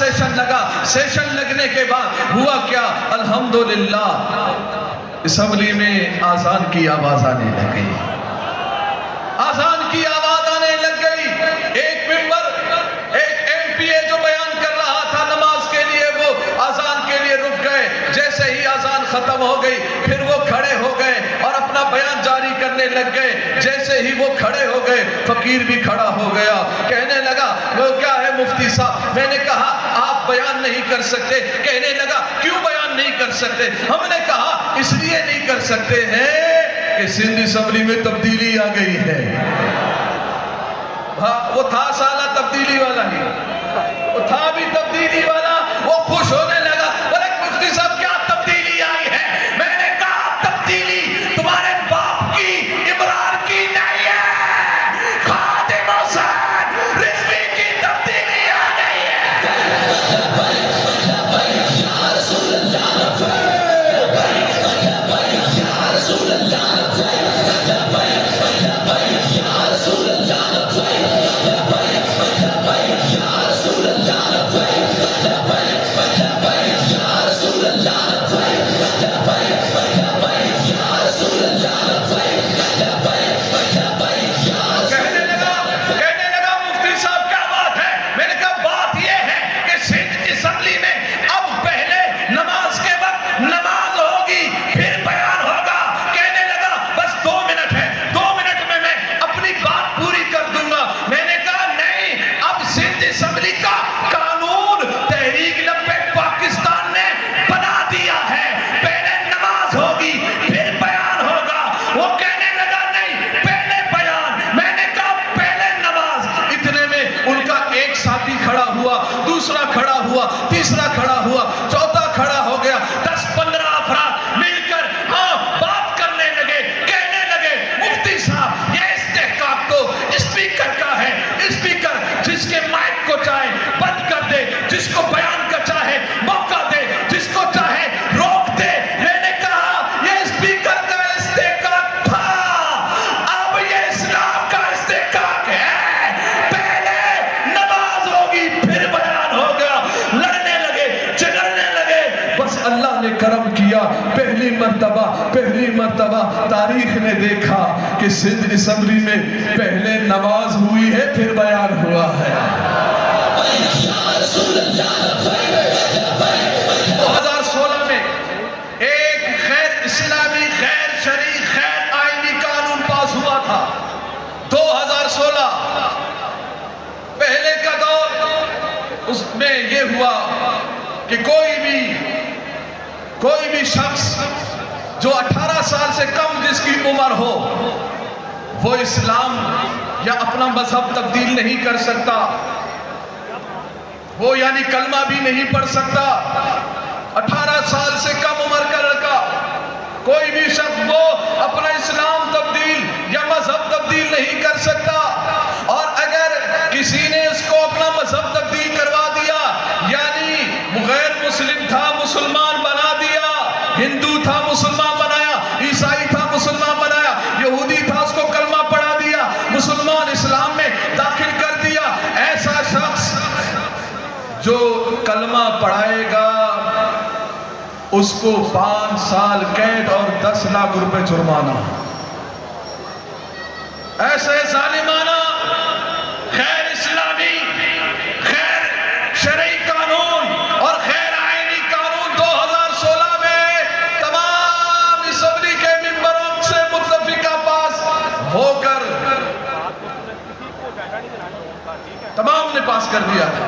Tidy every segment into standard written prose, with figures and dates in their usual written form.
Session لگا. Session لگنے کے بعد ہوا کیا؟ الحمدللہ اسمبلی میں آذان کی آواز آنے لگ گئی. آذان کی آواز آنے لگ گئی. ایک ممبر، ایک ایم پی اے جو بیان کر رہا تھا نماز کے لیے، وہ آذان کے لیے رک گئے. جیسے ہی آذان ختم ہو گئی پھر وہ کھڑے ہو گئے اور اپنا بیان جاری کرنے لگ گئے. جیسے ہی وہ کھڑے ہو گئے فقیر بھی کھڑا ہو گیا. کہنے لگا وہ کیا ہے مفتی صاحب؟ میں نے کہا آپ بیان نہیں کر سکتے. کہنے لگا کیوں بیان نہیں کر سکتے؟ ہم نے کہا اس لیے نہیں کر سکتے ہیں کہ سندھ اسمبلی میں تبدیلی آ گئی ہے. وہ تھا سالہ تبدیلی والا ہی، وہ تھا بھی تبدیلی والا. وہ خوش ہونے لگا، بولے مفتی صاحب کیا تبدیلی آئی ہے؟ میں نے کہا تبدیلی تمہارے باپ کی عمران کی نہیں ہے، خادم حسین رضوی کی تبدیلی آ گئی ہے. یا رسول اللہ تیسرا کھڑا ہوا، چوتھا کھڑا ہو گیا. 10-15 افراد مل کر بات کرنے لگے. کہنے لگے مفتی صاحب یہ استحقاق تو اسپیکر کا ہے. اسپیکر جس کے مائک کو چاہے بند کر دے، جس کو بیان کا چاہے موقع دے، جس کو چاہے روک دے. میں نے کہا یہ اسپیکر کا استحقاق تھا، اب یہ اسلام کا استحقاق ہے. پہلے نماز ہوگی پھر بیان ہوگا. لڑنے لگے، جھگڑنے لگے. بس اللہ نے کرم کیا. پہلی مرتبہ تاریخ نے دیکھا کہ سندھ اسمبلی میں پہلے نماز ہوئی ہے پھر بیان ہوا ہے. 2016 میں ایک غیر اسلامی، غیر شرعی، غیر آئینی قانون پاس ہوا تھا. 2016 پہلے کا دور، اس میں یہ ہوا کہ کوئی بھی شخص جو 18 سال سے کم جس کی عمر ہو وہ اسلام یا اپنا مذہب تبدیل نہیں کر سکتا. وہ یعنی کلمہ بھی نہیں پڑھ سکتا. 18 سال سے کم عمر کا لڑکا، کوئی بھی شخص وہ اپنا اسلام تبدیل یا مذہب تبدیل نہیں کر سکتا. اور اگر کسی نے اس کو اپنا مذہب تبدیل کروا دیا، یعنی غیر مسلم تھا مسلمان بنا دیا، ہندو تھا مسلمان بنایا، عیسائی تھا مسلمان بنایا، یہودی تھا اس کو کلمہ پڑھا دیا، مسلمان اسلام میں داخل کر دیا، ایسا شخص جو کلمہ پڑھائے گا اس کو 5 سال قید اور 10 لاکھ روپے جرمانہ. ایسے ظالمانہ غیر اسلامی، غیر شرعی قانون اور غیر آئینی قانون 2016 میں تمام اسمبلی کے ممبروں سے متفقہ پاس ہو کر تمام نے پاس کر دیا تھا.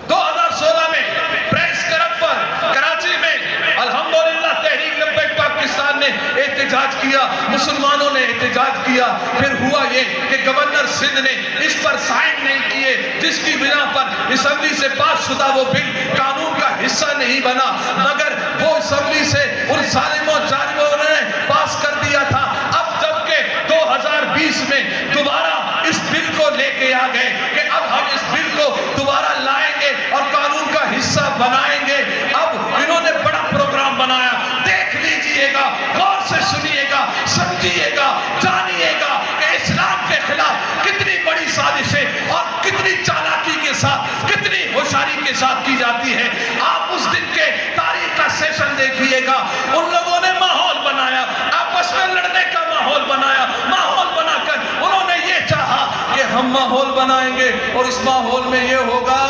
2016 میں پریس کلب پر کراچی میں الحمدللہ تحریک لبیک پاکستان نے احتجاج کیا، مسلمانوں نے احتجاج کیا. پھر ہوا یہ کہ گورنر سندھ نے اس پر سائن نہیں کیے، جس کی بنا پر اسمبلی سے پاس شدہ وہ بل قانون کا حصہ نہیں بنا، مگر وہ اسمبلی سے ان ظالموں جانبوں نے پاس کر دیا تھا. اب جبکہ 2020 میں دوبارہ اس بل کو لے کے آ گئے کہ اب ہم اس بل کو دوبارہ لائیں گے اور قانون کا حصہ بنائیں گے. اب انہوں نے بڑا پروگرام بنایا. دیکھ لیجئے گا، غور سے سنیے گا، سمجھیے گا، جانیے گا کہ اسلام کے خلاف کتنی بڑی سازشیں اور کتنی چالاکی کے ساتھ، کتنی ہوشیاری کے हिसाब की जाती है। आप उस दिन के तारीख का सेशन देखिएगा, उन लोगों ने माहौल बनाया, आपस में लड़ने का माहौल बनाया। माहौल बनाकर उन्होंने ये चाहा कि हम माहौल बनाएंगे और इस माहौल में ये होगा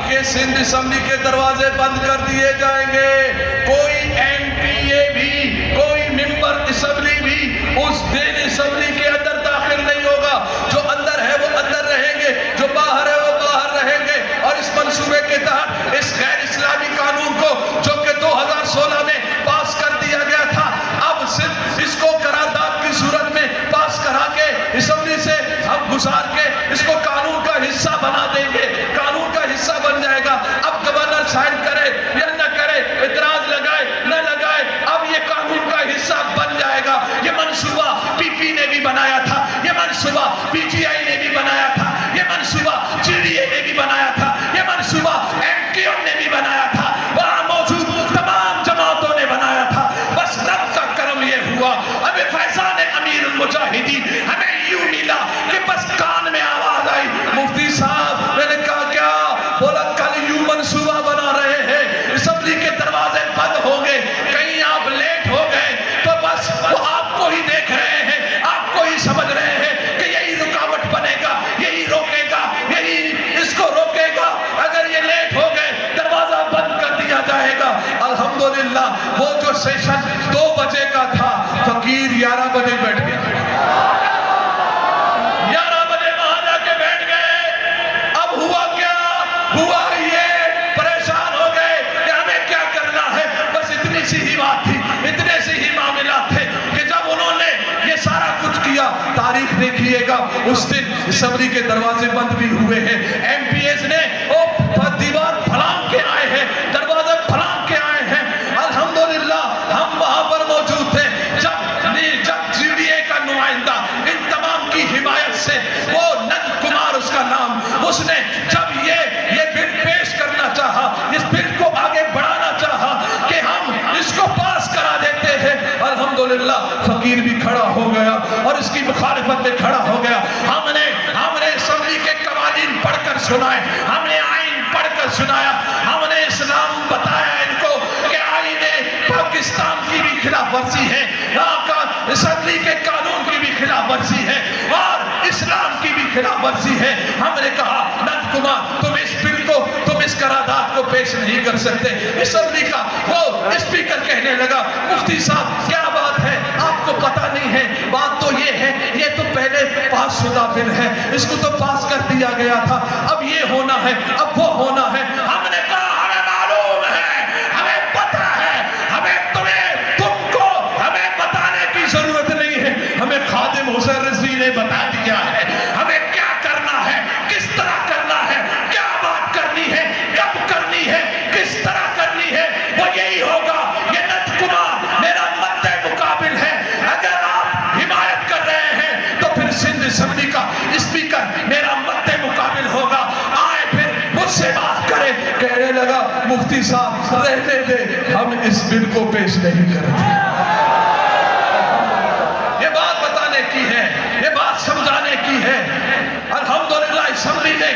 कि सिंध असेंबली के दरवाजे बंद कर दिए जाएंगे, कोई एमपीए भी, कोई मेंबर असेंबली भी उस दिन असेंबली के अंदर दाखिल नहीं होगा। जो अंदर है वो अंदर रहेंगे, जो बाहर है वो बाहर रहेंगे। और इस मंसूबे के तहत इस गैर इस्लामी कानून को जो कि 2016 में पास कर दिया गया था, अब सिर्फ इसको करारदाद की सूरत में पास करा के असेंबली से हम गुजार के इसको कानून का हिस्सा बना देंगे, कानून का हिस्सा बन जाएगा। अब गवर्नर साइन करे या न करे, इतराज लगाए न लगाए, अब ये कानून का हिस्सा बन जाएगा। ये मंसूबा पीपी ने भी बनाया था, ये मंसूबा पीटीआई ने भी बनाया था, ये मंसूबा जीडीए ने भी बनाया था, ये मंसूबा एमक्यूएम ने भी बनाया था, वहां मौजूद तमाम जमातों ने बनाया था। बस रब का करम ये हुआ, अब फैजान अमीरुल मुजाहिदीन हमें यूं मिला कि बस कान में आवाज आई, मुफ्ती साहब। मैंने कहा क्या? बोला कल यूं मंसूबा बना रहे हैं, असेंबली के दरवाजे बंद होंगे, कहीं आप लेट हो गए तो बस वो आपको ही देख रहे हैं, आपको ही समझ रहे हैं कि यही रुकावट बनेगा, यही रोकेगा, यही इसको रोकेगा। अगर ये लेट हो गए दरवाजा बंद कर दिया जाएगा। अल्हम्दुलिल्लाह वो जो सेशन 2 बजे का था, फकीर 11 बजे बैठ गया, 11 बजे वहां जाके बैठ गए। अब हुआ क्या? हुआ ये परेशान हो गए कि हमें क्या करना है। बस इतनी सी ही बात थी, इतने से ही मामला थे कि जब उन्होंने ये सारा कुछ किया, तारीख देखिएगा, उस दिन असेंबली के दरवाजे बंद भी हुए हैं। एमपीएस ने दीवार फलांग के आए हैं, दरवाजे फलांग के आए हैं। अल्हम्दुलिल्लाह हम वहां पर मौजूद थे जब जीडीए का नुमाइंदा इन तमाम की हिमायत से, वो नंद कुमार उसका नाम, उसने जब ये बिल पेश करना चाहा, इस बिल को आगे बढ़ाना चाहा कि हम इसको पास करा देते हैं, अल्हम्दुलिल्लाह फकीर भी खड़ा हो गया और इसकी मुखालिफत में खड़ा हो गया। हमने असेंबली के कवानीन पढ़कर सुनाए, हमने आईन पढ़कर सुनाया, हमने इस्लाम बताया इनको कि आईने पाकिस्तान की भी खिलाफ वर्जी है, असेंबली के कानून की भी खिलाफ वर्जी है और इस्लाम की भी खिलाफ वर्जी है। हमने कहा नंद कुमार तुम इस बिल को, तुम इस करारदाद को पेश नहीं कर सकते। असेंबली का वो स्पीकर कहने लगा, मुफ्ती साहब क्या बात है, आपको पता नहीं है? बात तो ये है, ये तो पहले पास शुदा बिल है, इसको तो पास कर दिया गया था, अब ये होना है, अब वो होना है। हमने कहा हमें मालूम है, हमें पता है, हमें तुमको हमें बताने की जरूरत नहीं है, हमें खादिम हुसैन रज़ी ने बता दिया है हमें क्या करना है, किस तरह करना है, क्या बात करनी है, कब करनी है, किस तरह करनी है, वो यही होगा। ये नंद कुमार मेरा मद्दे मुकाबिल है, अगर आप हिमायत कर रहे हैं तो फिर सिंध असेंबली का स्पीकर मेरा मद्दे मुकाबिल होगा, आए फिर मुझसे बात करे। कहने लगा मुफ्ती साहब रहने दे, हम इस बिल को पेश नहीं करते। ये बात बताने की है, ये बात समझाने की है। अल्हम्दुलिल्लाह असेंबली ने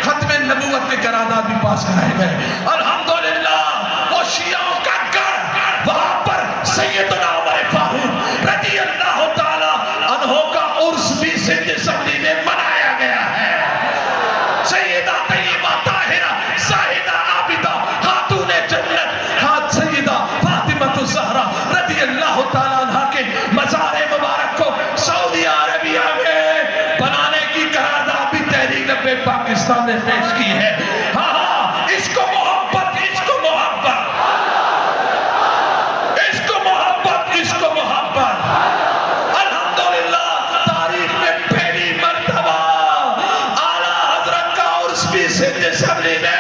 खत्म नबूवत के करारदाद भी पास कराए गए। अल्हम्दुलिल्लाह वो शियाओं का गढ़, वहां पर सैयदना उमर फारूक रज़ी अल्लाह ताला अन्हु का उर्स भी सिंध असेंबली में मनाया गया है। सैयदा तय्यबा ताहिरा साहिदा आबिदा खातूने जन्नत सैयदा फातिमा ज़हरा रज़ी अल्लाह ताला अन्हा के मज़ार मुबारक को सऊदी अरबिया में बनाने की करारदाद भी तहरीक लब्बैक पाकिस्तान ने पेश की है। हाँ हाँ, इसको मोहब्बत, इसको मोहब्बत, इसको मोहब्बत, इसको मोहब्बत। अल्हम्दुलिल्लाह तारीख में पहली मर्तबा आला हज़रत का उर्स भी सिंध असेंबली में